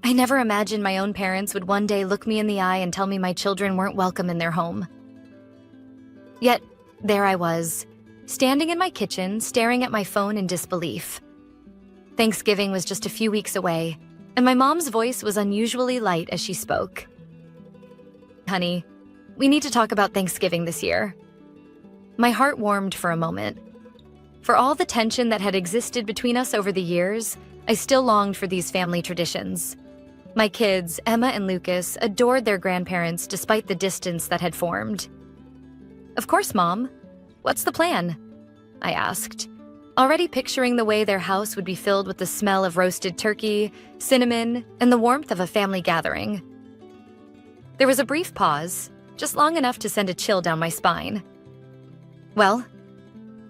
I never imagined my own parents would one day look me in the eye and tell me my children weren't welcome in their home. Yet, there I was, standing in my kitchen, staring at my phone in disbelief. Thanksgiving was just a few weeks away, and my mom's voice was unusually light as she spoke. "Honey, we need to talk about Thanksgiving this year." My heart warmed for a moment. For all the tension that had existed between us over the years, I still longed for these family traditions. My kids, Emma and Lucas, adored their grandparents despite the distance that had formed. "Of course, Mom. What's the plan?" I asked, already picturing the way their house would be filled with the smell of roasted turkey, cinnamon, and the warmth of a family gathering. There was a brief pause, just long enough to send a chill down my spine. "Well,"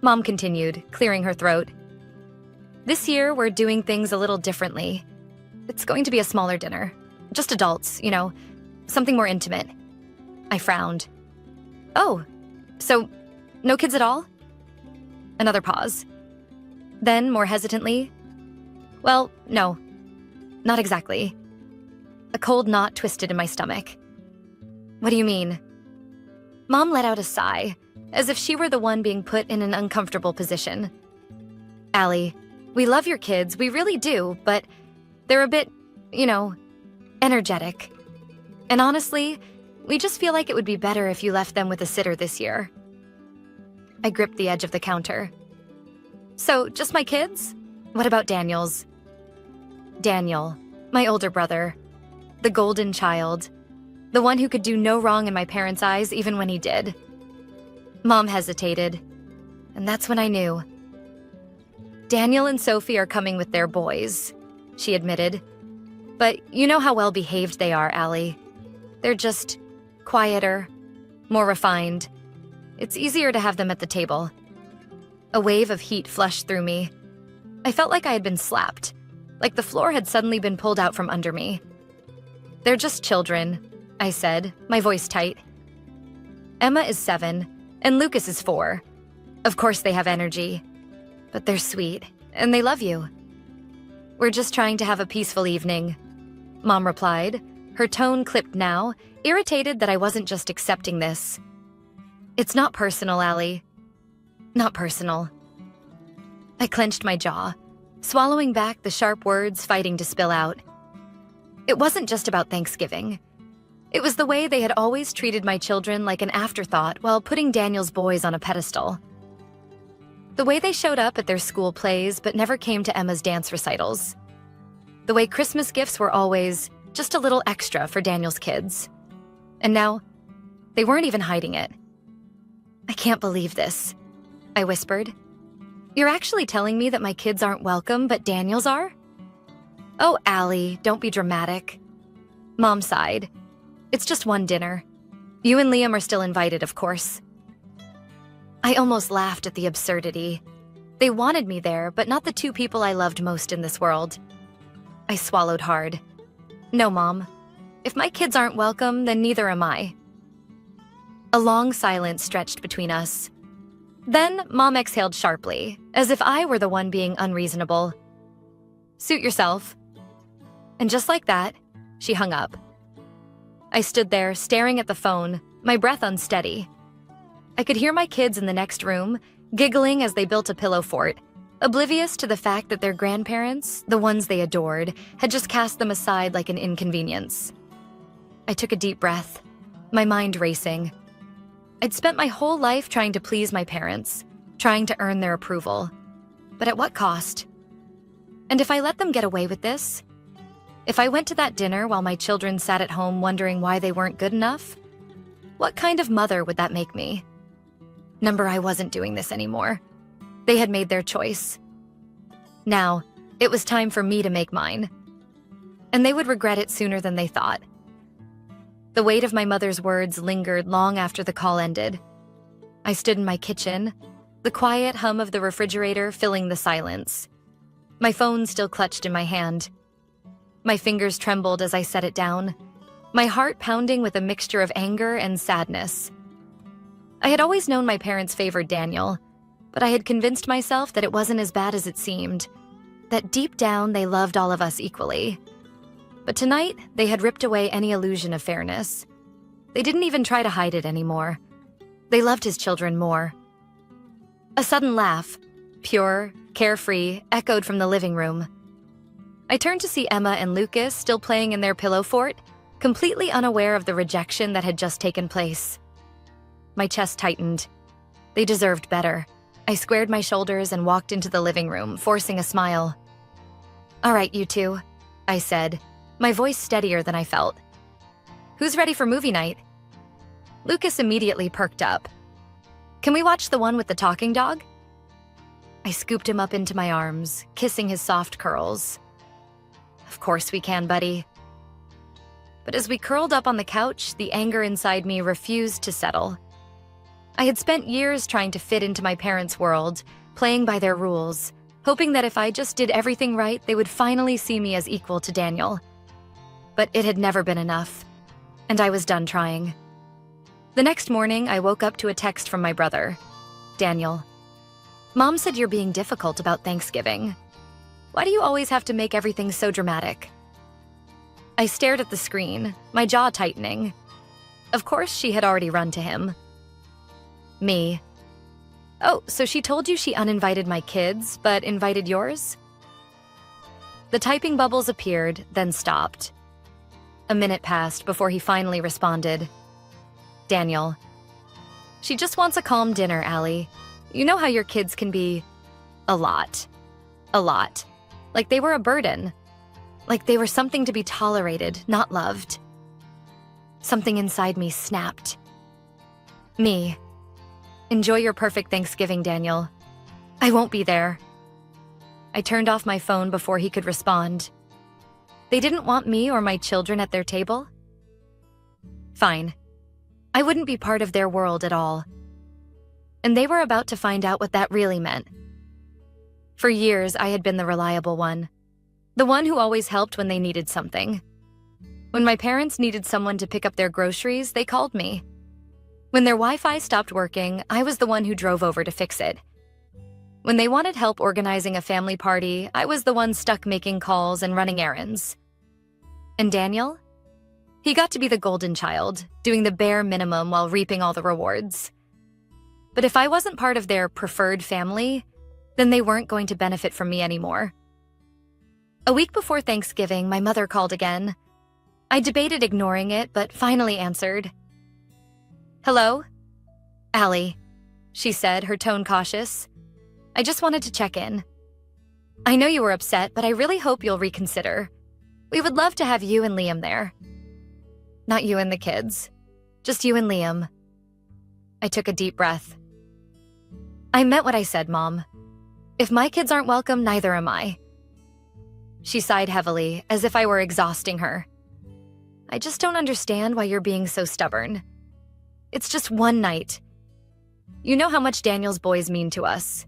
Mom continued, clearing her throat, "this year we're doing things a little differently. It's going to be a smaller dinner. Just adults, something more intimate." I frowned. "Oh, so no kids at all?" Another pause. Then, more hesitantly, "Well, no, not exactly." A cold knot twisted in my stomach. "What do you mean?" Mom let out a sigh, as if she were the one being put in an uncomfortable position. "Allie, we love your kids, we really do, but they're a bit, energetic. And honestly, we just feel like it would be better if you left them with a sitter this year." I gripped the edge of the counter. "So, just my kids? What about Daniel's?" Daniel, my older brother, the golden child, the one who could do no wrong in my parents' eyes even when he did. Mom hesitated, and that's when I knew. "Daniel and Sophie are coming with their boys," she admitted. "But you know how well behaved they are, Allie. They're just quieter, more refined. It's easier to have them at the table." A wave of heat flushed through me. I felt like I had been slapped, like the floor had suddenly been pulled out from under me. "They're just children," I said, my voice tight. "Emma is 7, and Lucas is 4. Of course they have energy, but they're sweet, and they love you." "We're just trying to have a peaceful evening," Mom replied, her tone clipped now, irritated that I wasn't just accepting this. "It's not personal, Allie. Not personal." I clenched my jaw, swallowing back the sharp words fighting to spill out. It wasn't just about Thanksgiving. It was the way they had always treated my children like an afterthought while putting Daniel's boys on a pedestal. The way they showed up at their school plays but never came to Emma's dance recitals. The way Christmas gifts were always just a little extra for Daniel's kids. And now, they weren't even hiding it. "I can't believe this," I whispered. "You're actually telling me that my kids aren't welcome, but Daniel's are?" "Oh, Allie, don't be dramatic." Mom sighed. "It's just one dinner. You and Liam are still invited, of course." I almost laughed at the absurdity. They wanted me there, but not the two people I loved most in this world. I swallowed hard. "No, Mom. If my kids aren't welcome, then neither am I." A long silence stretched between us. Then, Mom exhaled sharply, as if I were the one being unreasonable. "Suit yourself." And just like that, she hung up. I stood there, staring at the phone, my breath unsteady. I could hear my kids in the next room, giggling as they built a pillow fort, oblivious to the fact that their grandparents, the ones they adored, had just cast them aside like an inconvenience. I took a deep breath, my mind racing. I'd spent my whole life trying to please my parents, trying to earn their approval. But at what cost? And if I let them get away with this? If I went to that dinner while my children sat at home wondering why they weren't good enough? What kind of mother would that make me? I wasn't doing this anymore. They had made their choice. Now, it was time for me to make mine. And they would regret it sooner than they thought. The weight of my mother's words lingered long after the call ended. I stood in my kitchen, the quiet hum of the refrigerator filling the silence. My phone still clutched in my hand. My fingers trembled as I set it down, my heart pounding with a mixture of anger and sadness. I had always known my parents favored Daniel, but I had convinced myself that it wasn't as bad as it seemed, that deep down they loved all of us equally. But tonight, they had ripped away any illusion of fairness. They didn't even try to hide it anymore. They loved his children more. A sudden laugh, pure, carefree, echoed from the living room. I turned to see Emma and Lucas still playing in their pillow fort, completely unaware of the rejection that had just taken place. My chest tightened. They deserved better. I squared my shoulders and walked into the living room, forcing a smile. "All right, you two," I said, my voice steadier than I felt. "Who's ready for movie night?" Lucas immediately perked up. "Can we watch the one with the talking dog?" I scooped him up into my arms, kissing his soft curls. "Of course we can, buddy." But as we curled up on the couch, the anger inside me refused to settle. I had spent years trying to fit into my parents' world, playing by their rules, hoping that if I just did everything right, they would finally see me as equal to Daniel. But it had never been enough, and I was done trying. The next morning, I woke up to a text from my brother, Daniel. "Mom said you're being difficult about Thanksgiving. Why do you always have to make everything so dramatic?" I stared at the screen, my jaw tightening. Of course, she had already run to him. Me. "Oh, so she told you she uninvited my kids, but invited yours?" The typing bubbles appeared, then stopped. A minute passed before he finally responded. "Daniel. She just wants a calm dinner, Allie. You know how your kids can be a lot. A lot. Like they were a burden. Like they were something to be tolerated, not loved." Something inside me snapped. Me. "Enjoy your perfect Thanksgiving, Daniel. I won't be there." I turned off my phone before he could respond. They didn't want me or my children at their table? Fine. I wouldn't be part of their world at all. And they were about to find out what that really meant. For years, I had been the reliable one. The one who always helped when they needed something. When my parents needed someone to pick up their groceries, they called me. When their Wi-Fi stopped working, I was the one who drove over to fix it. When they wanted help organizing a family party, I was the one stuck making calls and running errands. And Daniel? He got to be the golden child, doing the bare minimum while reaping all the rewards. But if I wasn't part of their preferred family, then they weren't going to benefit from me anymore. A week before Thanksgiving, my mother called again. I debated ignoring it, but finally answered. "Hello? Allie," she said, her tone cautious. "I just wanted to check in. I know you were upset, but I really hope you'll reconsider. We would love to have you and Liam there." "Not you and the kids. Just you and Liam." I took a deep breath. "I meant what I said, Mom. If my kids aren't welcome, neither am I." She sighed heavily, as if I were exhausting her. "I just don't understand why you're being so stubborn. It's just one night. You know how much Daniel's boys mean to us."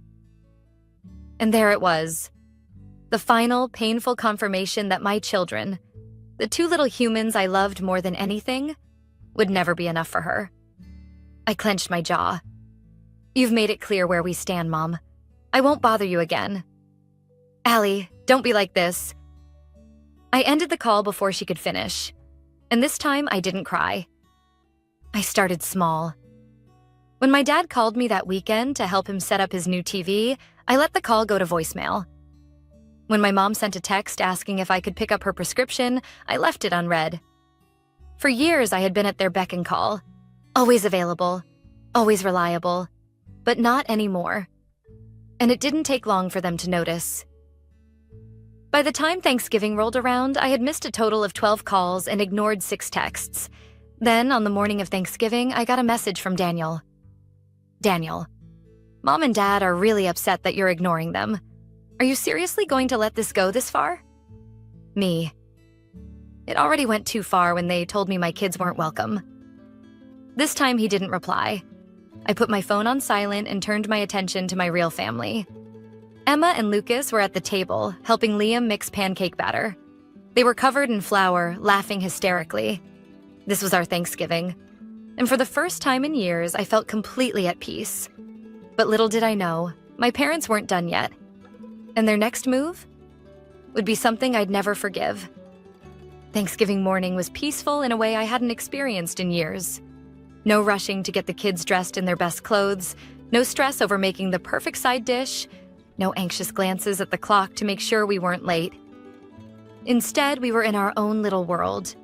And there it was. The final, painful confirmation that my children, the two little humans I loved more than anything, would never be enough for her. I clenched my jaw. "You've made it clear where we stand, Mom. I won't bother you again." "Allie, don't be like this." I ended the call before she could finish. And this time, I didn't cry. I started small. When my dad called me that weekend to help him set up his new TV, I let the call go to voicemail. When my mom sent a text asking if I could pick up her prescription, I left it unread. For years, I had been at their beck and call. Always available, always reliable, but not anymore. And it didn't take long for them to notice. By the time Thanksgiving rolled around, I had missed a total of 12 calls and ignored 6 texts. Then, on the morning of Thanksgiving, I got a message from Daniel. "Daniel, Mom and Dad are really upset that you're ignoring them. Are you seriously going to let this go this far?" Me. It already went too far when they told me my kids weren't welcome. This time he didn't reply. I put my phone on silent and turned my attention to my real family. Emma and Lucas were at the table, helping Liam mix pancake batter. They were covered in flour, laughing hysterically. This was our Thanksgiving. And for the first time in years, I felt completely at peace. But little did I know, my parents weren't done yet. And their next move would be something I'd never forgive. Thanksgiving morning was peaceful in a way I hadn't experienced in years. No rushing to get the kids dressed in their best clothes, no stress over making the perfect side dish, no anxious glances at the clock to make sure we weren't late. Instead, we were in our own little world.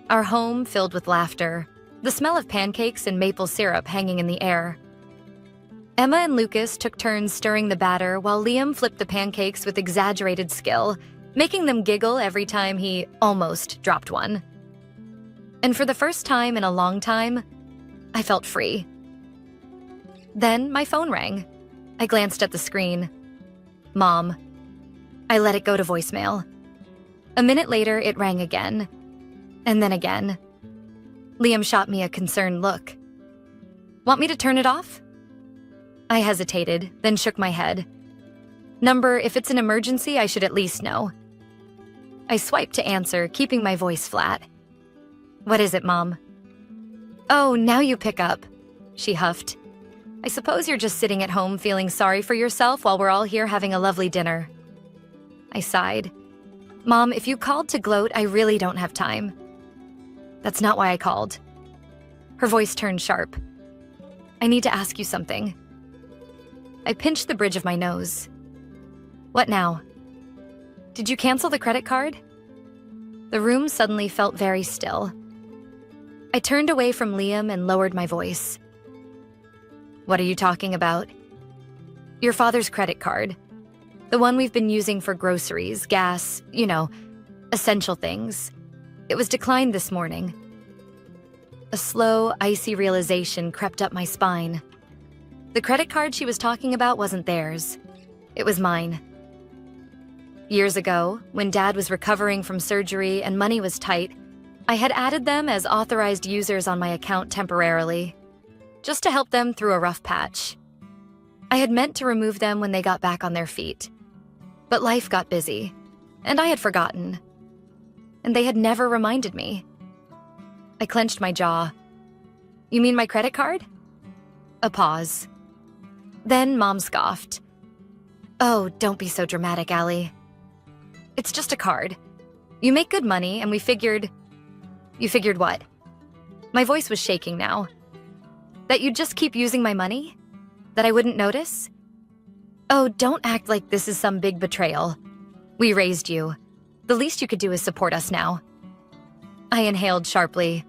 Our home filled with laughter, the smell of pancakes and maple syrup hanging in the air. Emma and Lucas took turns stirring the batter while Liam flipped the pancakes with exaggerated skill, making them giggle every time he almost dropped one. And for the first time in a long time, I felt free. Then my phone rang. I glanced at the screen. Mom. I let it go to voicemail. A minute later, it rang again. And then again. Liam shot me a concerned look. Want me to turn it off? I hesitated, then shook my head. Number, if it's an emergency, I should at least know. I swiped to answer, keeping my voice flat. What is it, Mom? Oh, now you pick up, she huffed. I suppose you're just sitting at home feeling sorry for yourself while we're all here having a lovely dinner. I sighed. Mom, if you called to gloat, I really don't have time. That's not why I called. Her voice turned sharp. I need to ask you something. I pinched the bridge of my nose. What now? Did you cancel the credit card? The room suddenly felt very still. I turned away from Liam and lowered my voice. What are you talking about? Your father's credit card. The one we've been using for groceries, gas, essential things. It was declined this morning. A slow, icy realization crept up my spine. The credit card she was talking about wasn't theirs. It was mine. Years ago, when Dad was recovering from surgery and money was tight, I had added them as authorized users on my account temporarily, just to help them through a rough patch. I had meant to remove them when they got back on their feet. But life got busy, and I had forgotten. And they had never reminded me. I clenched my jaw. You mean my credit card? A pause. Then Mom scoffed. Oh, don't be so dramatic, Allie. It's just a card. You make good money, and we figured... You figured what? My voice was shaking now. That you'd just keep using my money? That I wouldn't notice? Oh, don't act like this is some big betrayal. We raised you. The least you could do is support us now. I inhaled sharply.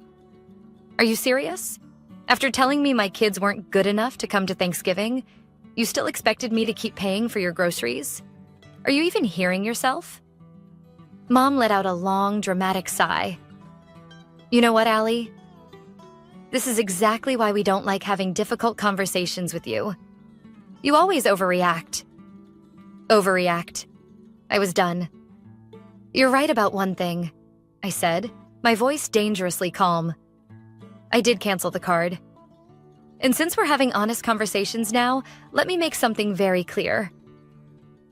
Are you serious? After telling me my kids weren't good enough to come to Thanksgiving, you still expected me to keep paying for your groceries? Are you even hearing yourself? Mom let out a long, dramatic sigh. You know what, Allie? This is exactly why we don't like having difficult conversations with you. You always overreact. Overreact. I was done. You're right about one thing, I said, my voice dangerously calm. I did cancel the card. And since we're having honest conversations now, let me make something very clear.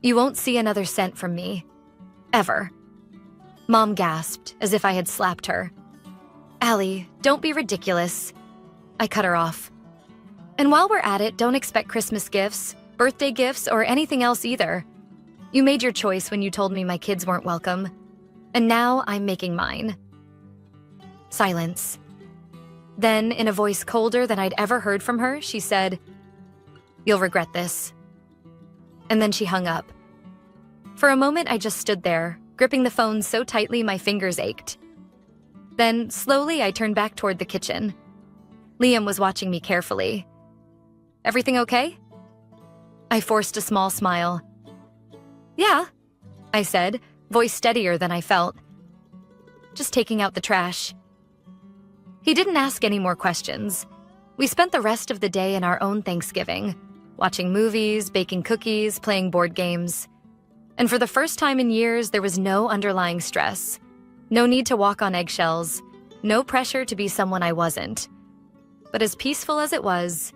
You won't see another cent from me. Ever. Mom gasped, as if I had slapped her. Allie, don't be ridiculous. I cut her off. And while we're at it, don't expect Christmas gifts, birthday gifts, or anything else either. You made your choice when you told me my kids weren't welcome. And now I'm making mine. Silence. Then, in a voice colder than I'd ever heard from her, she said, You'll regret this. And then she hung up. For a moment, I just stood there, gripping the phone so tightly my fingers ached. Then, slowly, I turned back toward the kitchen. Liam was watching me carefully. Everything okay? I forced a small smile. Yeah, I said, voice steadier than I felt. Just taking out the trash. He didn't ask any more questions. We spent the rest of the day in our own Thanksgiving, watching movies, baking cookies, playing board games. And for the first time in years, there was no underlying stress. No need to walk on eggshells. No pressure to be someone I wasn't. But as peaceful as it was,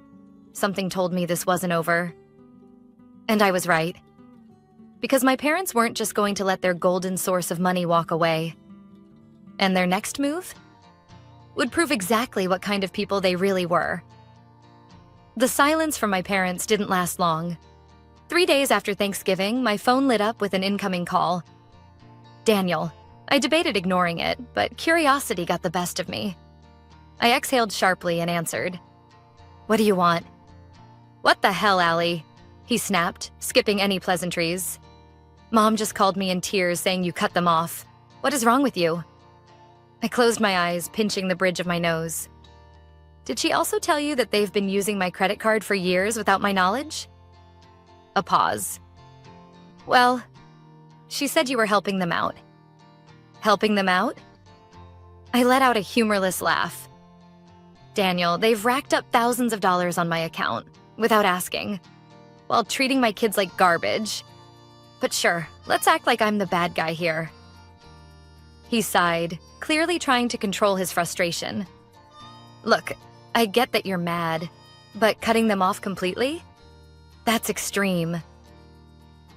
something told me this wasn't over. And I was right. Because my parents weren't just going to let their golden source of money walk away. And their next move would prove exactly what kind of people they really were. The silence from my parents didn't last long. 3 days after Thanksgiving, my phone lit up with an incoming call. Daniel, I debated ignoring it, but curiosity got the best of me. I exhaled sharply and answered, "What do you want?" "What the hell, Allie?" he snapped, skipping any pleasantries. "Mom just called me in tears saying you cut them off. What is wrong with you?" I closed my eyes, pinching the bridge of my nose. "Did she also tell you that they've been using my credit card for years without my knowledge?" A pause. "Well, she said you were helping them out." "Helping them out?" I let out a humorless laugh. "Daniel, they've racked up thousands of dollars on my account, without asking, while treating my kids like garbage. But sure, let's act like I'm the bad guy here." He sighed, clearly trying to control his frustration. "Look, I get that you're mad, but cutting them off completely? That's extreme."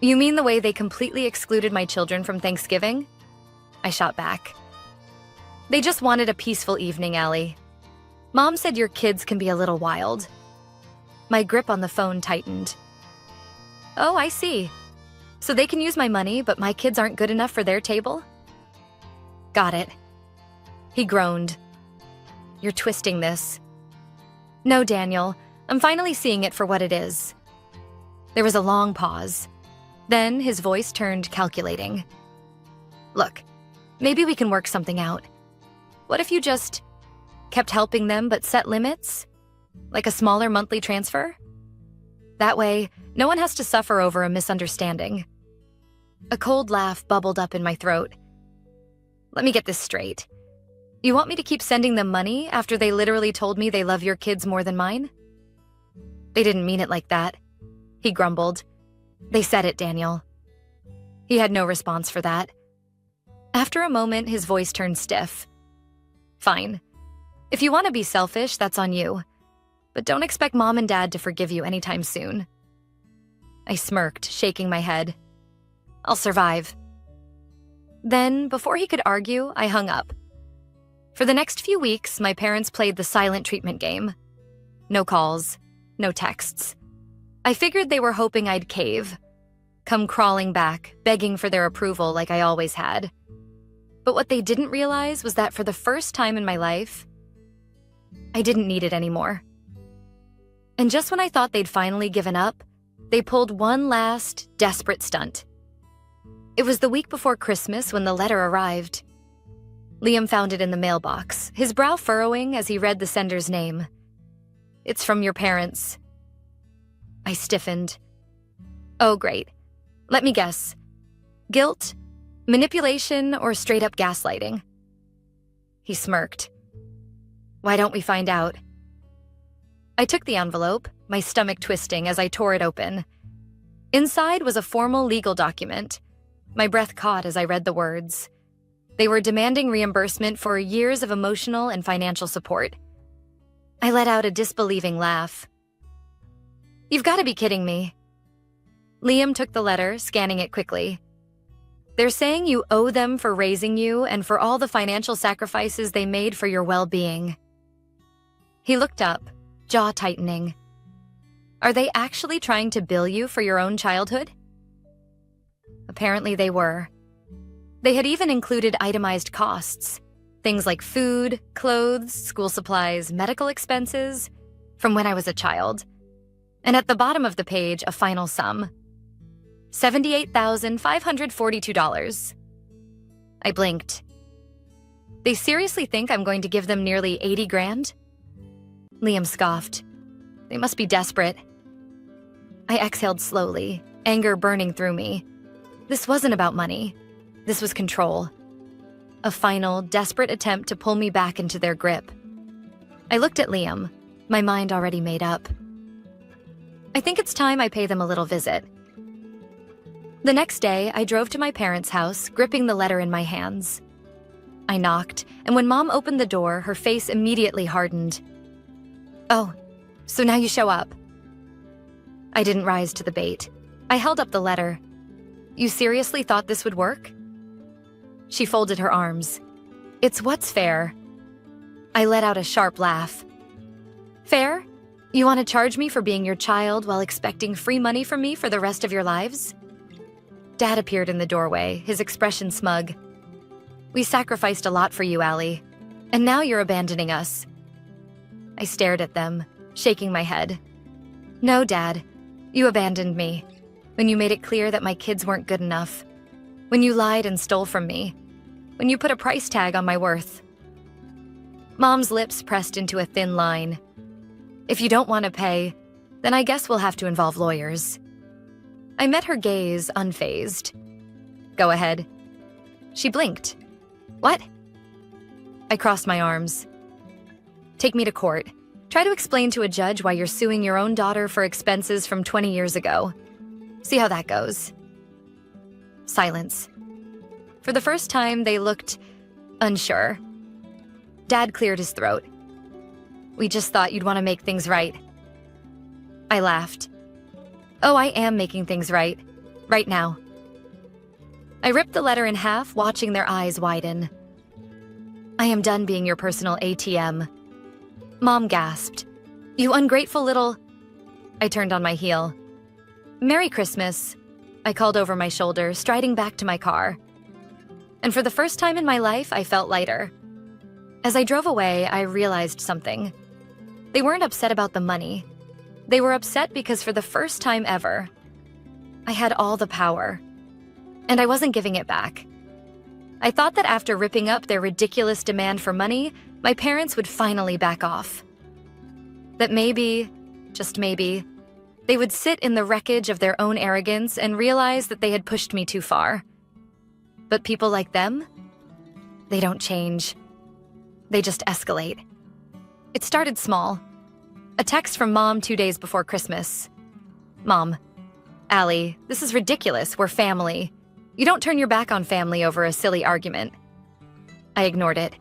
"You mean the way they completely excluded my children from Thanksgiving?" I shot back. "They just wanted a peaceful evening, Allie. Mom said your kids can be a little wild." My grip on the phone tightened. "Oh, I see. So they can use my money, but my kids aren't good enough for their table?" "Got it." He groaned. "You're twisting this." "No, Daniel. I'm finally seeing it for what it is." There was a long pause. Then his voice turned calculating. "Look, maybe we can work something out. What if you just kept helping them but set limits? Like a smaller monthly transfer? That way, no one has to suffer over a misunderstanding." A cold laugh bubbled up in my throat. "Let me get this straight. You want me to keep sending them money after they literally told me they love your kids more than mine?" "They didn't mean it like that," he grumbled. "They said it, Daniel." He had no response for that. After a moment, his voice turned stiff. "Fine. If you want to be selfish, that's on you. But don't expect Mom and Dad to forgive you anytime soon." I smirked, shaking my head. "I'll survive." Then, before he could argue, I hung up. For the next few weeks, my parents played the silent treatment game. No calls, no texts. I figured they were hoping I'd cave, come crawling back, begging for their approval like I always had. But what they didn't realize was that for the first time in my life, I didn't need it anymore. And just when I thought they'd finally given up, they pulled one last, desperate stunt. It was the week before Christmas when the letter arrived. Liam found it in the mailbox, his brow furrowing as he read the sender's name. "It's from your parents." I stiffened. "Oh, great. Let me guess. Guilt, manipulation, or straight-up gaslighting?" He smirked. "Why don't we find out?" I took the envelope, my stomach twisting as I tore it open. Inside was a formal legal document. My breath caught as I read the words. They were demanding reimbursement for years of emotional and financial support. I let out a disbelieving laugh. "You've got to be kidding me." Liam took the letter, scanning it quickly. "They're saying you owe them for raising you and for all the financial sacrifices they made for your well-being." He looked up, jaw tightening. "Are they actually trying to bill you for your own childhood?" Apparently they were. They had even included itemized costs, things like food, clothes, school supplies, medical expenses, from when I was a child. And at the bottom of the page, a final sum. $78,542. I blinked. They seriously think I'm going to give them nearly 80 grand? Liam scoffed. They must be desperate. I exhaled slowly, anger burning through me. This wasn't about money. This was control. A final, desperate attempt to pull me back into their grip. I looked at Liam, my mind already made up. I think it's time I pay them a little visit. The next day, I drove to my parents' house, gripping the letter in my hands. I knocked, and when Mom opened the door, her face immediately hardened. "Oh, so now you show up." I didn't rise to the bait. I held up the letter. "You seriously thought this would work?" She folded her arms. "It's what's fair." I let out a sharp laugh. "Fair? You want to charge me for being your child while expecting free money from me for the rest of your lives?" Dad appeared in the doorway, his expression smug. We sacrificed a lot for you, Allie. And now you're abandoning us. I stared at them, shaking my head. No, Dad. You abandoned me. When you made it clear that my kids weren't good enough. When you lied and stole from me. When you put a price tag on my worth. Mom's lips pressed into a thin line. If you don't want to pay, then I guess we'll have to involve lawyers. I met her gaze, unfazed. Go ahead. She blinked. What? I crossed my arms. Take me to court. Try to explain to a judge why you're suing your own daughter for expenses from 20 years ago. See how that goes. Silence. For the first time, they looked unsure. Dad cleared his throat. We just thought you'd want to make things right. I laughed. Oh, I am making things right. Right now. I ripped the letter in half, watching their eyes widen. I am done being your personal ATM. Mom gasped. You ungrateful little... I turned on my heel. Merry Christmas, I called over my shoulder, striding back to my car. And for the first time in my life, I felt lighter. As I drove away, I realized something. They weren't upset about the money. They were upset because for the first time ever, I had all the power. And I wasn't giving it back. I thought that after ripping up their ridiculous demand for money, my parents would finally back off. That maybe, just maybe, they would sit in the wreckage of their own arrogance and realize that they had pushed me too far. But people like them, they don't change. They just escalate. It started small. A text from Mom 2 days before Christmas. Mom, Allie, this is ridiculous. We're family. You don't turn your back on family over a silly argument. I ignored it.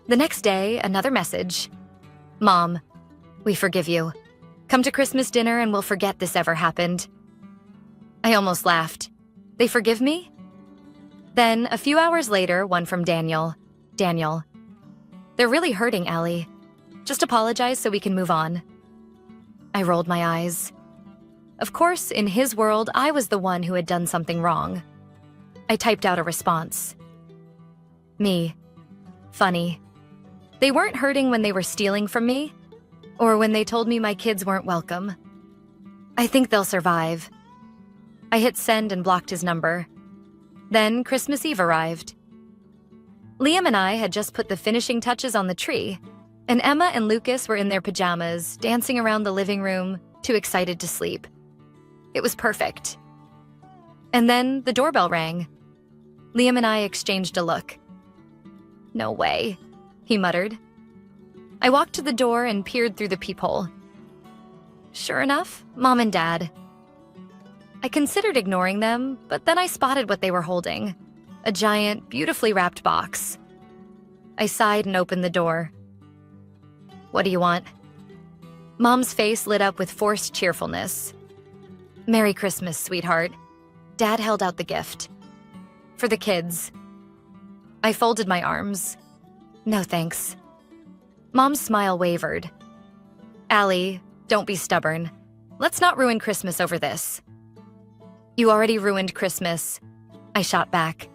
The next day, another message. Mom, we forgive you. Come to Christmas dinner and we'll forget this ever happened. I almost laughed. They forgive me? Then, a few hours later, one from Daniel. Daniel. They're really hurting, Allie. Just apologize so we can move on. I rolled my eyes. Of course, in his world, I was the one who had done something wrong. I typed out a response. Me. Funny. They weren't hurting when they were stealing from me, or when they told me my kids weren't welcome. I think they'll survive. I hit send and blocked his number. Then Christmas Eve arrived. Liam and I had just put the finishing touches on the tree, and Emma and Lucas were in their pajamas, dancing around the living room, too excited to sleep. It was perfect. And then the doorbell rang. Liam and I exchanged a look. No way, he muttered. I walked to the door and peered through the peephole. Sure enough, Mom and Dad. I considered ignoring them, but then I spotted what they were holding. A giant, beautifully wrapped box. I sighed and opened the door. What do you want? Mom's face lit up with forced cheerfulness. Merry Christmas, sweetheart. Dad held out the gift. For the kids. I folded my arms. No thanks. Mom's smile wavered. Allie, don't be stubborn. Let's not ruin Christmas over this. You already ruined Christmas. I shot back.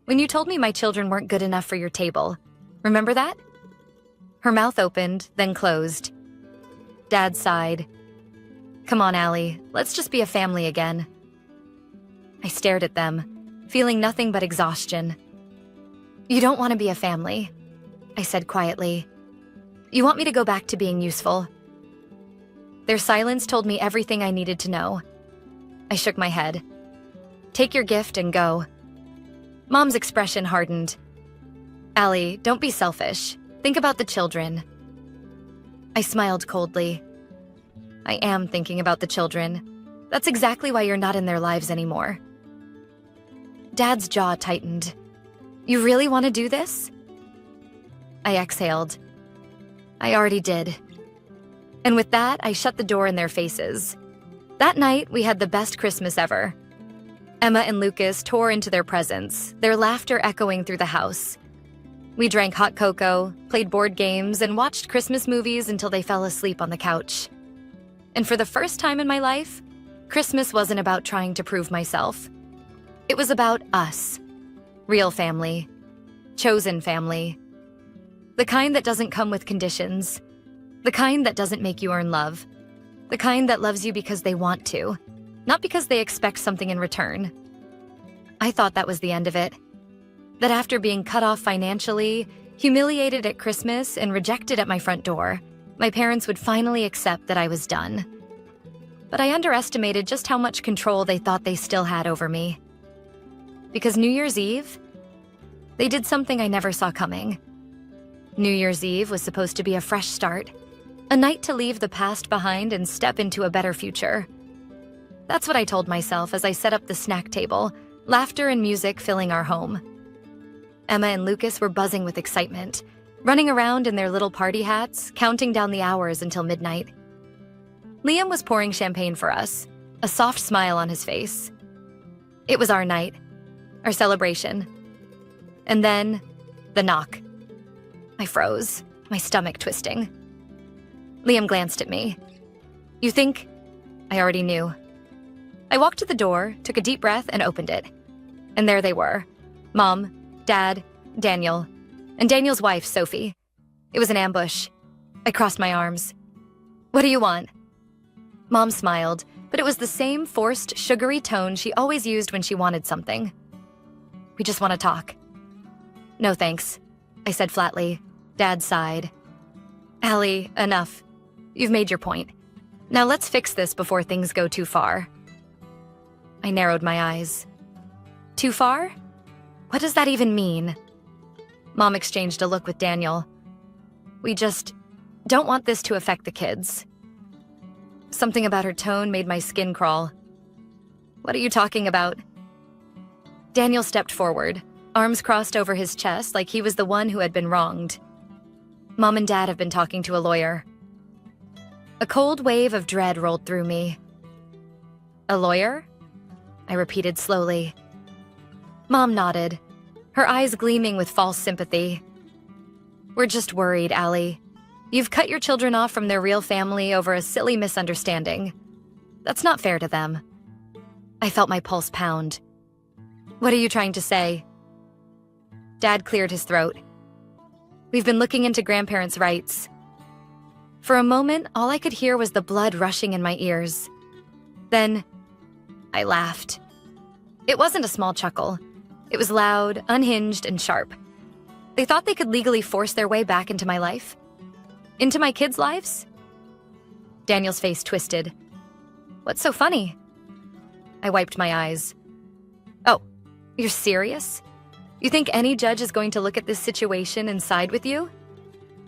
When you told me my children weren't good enough for your table. Remember that? Her mouth opened, then closed. Dad sighed. Come on, Allie. Let's just be a family again. I stared at them, feeling nothing but exhaustion. You don't want to be a family, I said quietly. You want me to go back to being useful. Their silence told me everything I needed to know. I shook my head. Take your gift and go. Mom's expression hardened. Allie, don't be selfish. Think about the children. I smiled coldly. I am thinking about the children. That's exactly why you're not in their lives anymore. Dad's jaw tightened. You really want to do this? I exhaled. I already did. And with that, I shut the door in their faces. That night, we had the best Christmas ever. Emma and Lucas tore into their presents, their laughter echoing through the house. We drank hot cocoa, played board games, and watched Christmas movies until they fell asleep on the couch. And for the first time in my life, Christmas wasn't about trying to prove myself. It was about us. Real family. Chosen family. The kind that doesn't come with conditions. The kind that doesn't make you earn love. The kind that loves you because they want to, not because they expect something in return. I thought that was the end of it. That after being cut off financially, humiliated at Christmas, and rejected at my front door, my parents would finally accept that I was done. But I underestimated just how much control they thought they still had over me. Because New Year's Eve, they did something I never saw coming. New Year's Eve was supposed to be a fresh start, a night to leave the past behind and step into a better future. That's what I told myself as I set up the snack table, laughter and music filling our home. Emma and Lucas were buzzing with excitement, running around in their little party hats, counting down the hours until midnight. Liam was pouring champagne for us, a soft smile on his face. It was our night, our celebration. And then, the knock. I froze, my stomach twisting. Liam glanced at me. "You think?" I already knew. I walked to the door, took a deep breath, and opened it. And there they were. Mom, Dad, Daniel, and Daniel's wife, Sophie. It was an ambush. I crossed my arms. "What do you want?" Mom smiled, but it was the same forced, sugary tone she always used when she wanted something. "We just want to talk." "No thanks," I said flatly. Dad sighed. "Allie, enough. You've made your point. Now let's fix this before things go too far." I narrowed my eyes. Too far? What does that even mean? Mom exchanged a look with Daniel. "We just don't want this to affect the kids." Something about her tone made my skin crawl. "What are you talking about?" Daniel stepped forward, arms crossed over his chest like he was the one who had been wronged. "Mom and Dad have been talking to a lawyer." A cold wave of dread rolled through me. "A lawyer?" I repeated slowly. Mom nodded, her eyes gleaming with false sympathy. "We're just worried, Allie. You've cut your children off from their real family over a silly misunderstanding. That's not fair to them." I felt my pulse pound. "What are you trying to say?" Dad cleared his throat. "We've been looking into grandparents' rights." For a moment, all I could hear was the blood rushing in my ears. Then, I laughed. It wasn't a small chuckle. It was loud, unhinged, and sharp. They thought they could legally force their way back into my life? Into my kids' lives? Daniel's face twisted. "What's so funny?" I wiped my eyes. "Oh, you're serious? You think any judge is going to look at this situation and side with you?"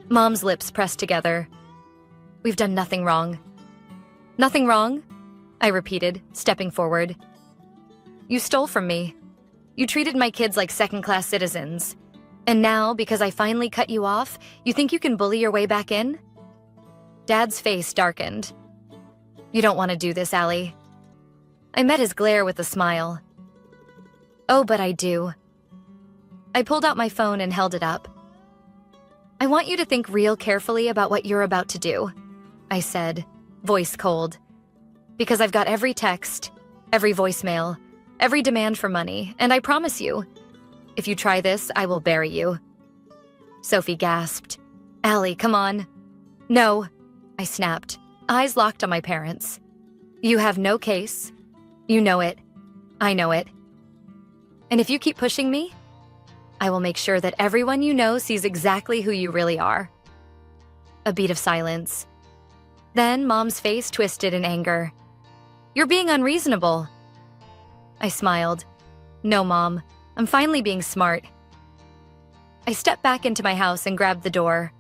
Mom's lips pressed together. "We've done nothing wrong." "Nothing wrong?" I repeated, stepping forward. "You stole from me. You treated my kids like second-class citizens. And now, because I finally cut you off, you think you can bully your way back in?" Dad's face darkened. "You don't want to do this, Allie." I met his glare with a smile. "Oh, but I do." I pulled out my phone and held it up. "I want you to think real carefully about what you're about to do," I said, voice cold. "Because I've got every text, every voicemail, every demand for money, and I promise you, if you try this, I will bury you." Sophie gasped. "Allie, come on." "No," I snapped, eyes locked on my parents. "You have no case. You know it. I know it. And if you keep pushing me, I will make sure that everyone you know sees exactly who you really are." A beat of silence. Then Mom's face twisted in anger. "You're being unreasonable." I smiled. "No, Mom. I'm finally being smart." I stepped back into my house and grabbed the door.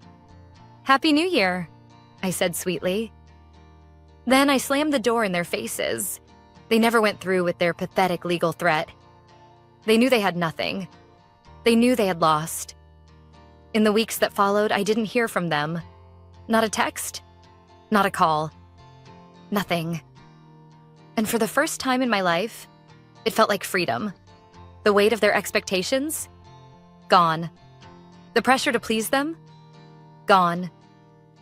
"Happy New Year," I said sweetly. Then I slammed the door in their faces. They never went through with their pathetic legal threat. They knew they had nothing. They knew they had lost. In the weeks that followed, I didn't hear from them. Not a text. Not a call. Nothing. And for the first time in my life, it felt like freedom. The weight of their expectations? Gone. The pressure to please them? Gone.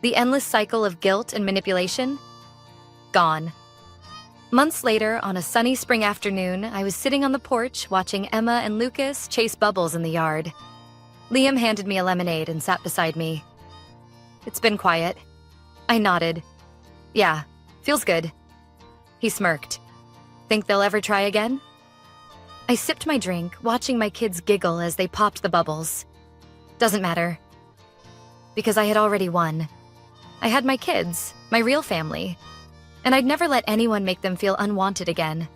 The endless cycle of guilt and manipulation? Gone. Months later, on a sunny spring afternoon, I was sitting on the porch watching Emma and Lucas chase bubbles in the yard. Liam handed me a lemonade and sat beside me. "It's been quiet." I nodded. "Yeah, feels good." He smirked. "Think they'll ever try again?" I sipped my drink, watching my kids giggle as they popped the bubbles. Doesn't matter. Because I had already won. I had my kids, my real family. And I'd never let anyone make them feel unwanted again.